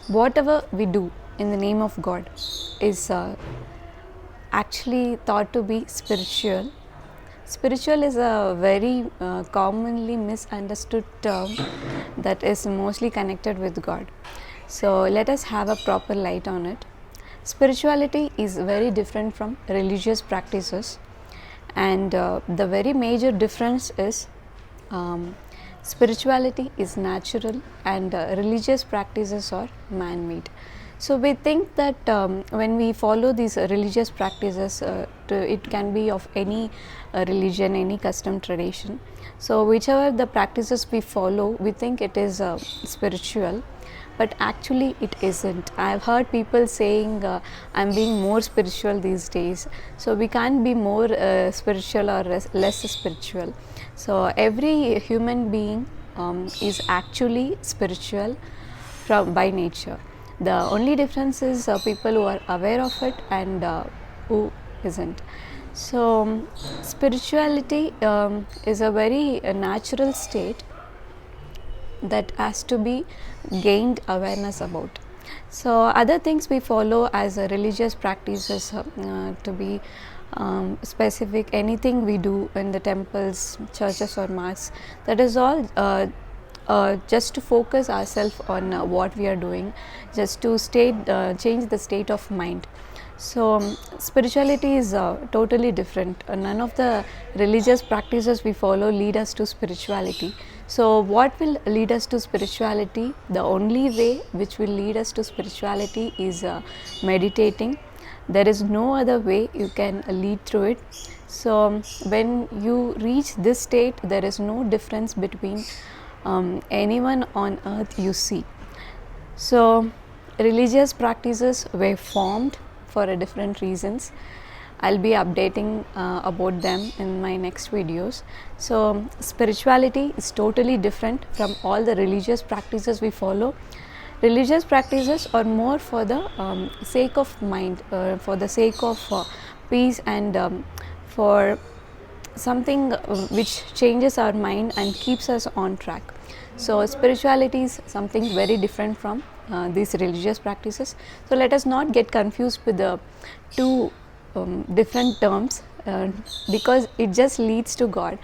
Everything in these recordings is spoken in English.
whatever we do in the name of God is actually thought to be spiritual. Spiritual is a very commonly misunderstood term that is mostly connected with God. So let us have a proper light on it. Spirituality is very different from religious practices, and the very major difference is spirituality is natural and religious practices are man-made. So we think that when we follow these religious practices, it can be of any religion, any custom, tradition. So whichever the practices we follow, we think it is spiritual, but actually it isn't. I've heard people saying I'm being more spiritual these days. So we can't be more spiritual or less spiritual. So every human being is actually spiritual by nature. The only difference is people who are aware of it and who isn't. So spirituality is a very natural state that has to be gained awareness about. So other things we follow as religious practices, to be specific, anything we do in the temples, churches or mosques, that is all just to focus ourselves on what we are doing, just to change the state of mind. So spirituality is totally different. None of the religious practices we follow lead us to spirituality. So what will lead us to spirituality? The only way which will lead us to spirituality is meditating. There is no other way you can lead through it. So when you reach this state, there is no difference between anyone on earth you see. So religious practices were formed for different reasons. I'll be updating about them in my next videos. So spirituality is totally different from all the religious practices we follow. Religious practices are more for the sake of mind, for the sake of peace, and for something which changes our mind and keeps us on track. So spirituality is something very different from these religious practices. So let us not get confused with the two different terms, because it just leads to God,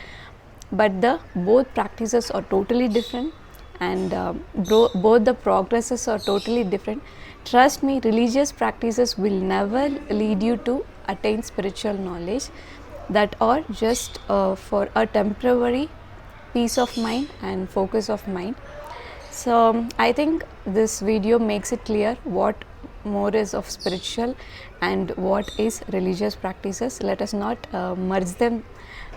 but the both practices are totally different, and both the progresses are totally different. Trust me, religious practices will never lead you to attain spiritual knowledge. That are just for a temporary peace of mind and focus of mind. So I think this video makes it clear what more is of spiritual and what is religious practices. Let us not merge them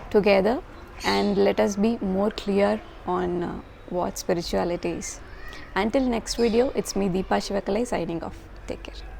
together, and let us be more clear on what spirituality is. Until next video, it's me Deepa Shivakalai signing off. Take care.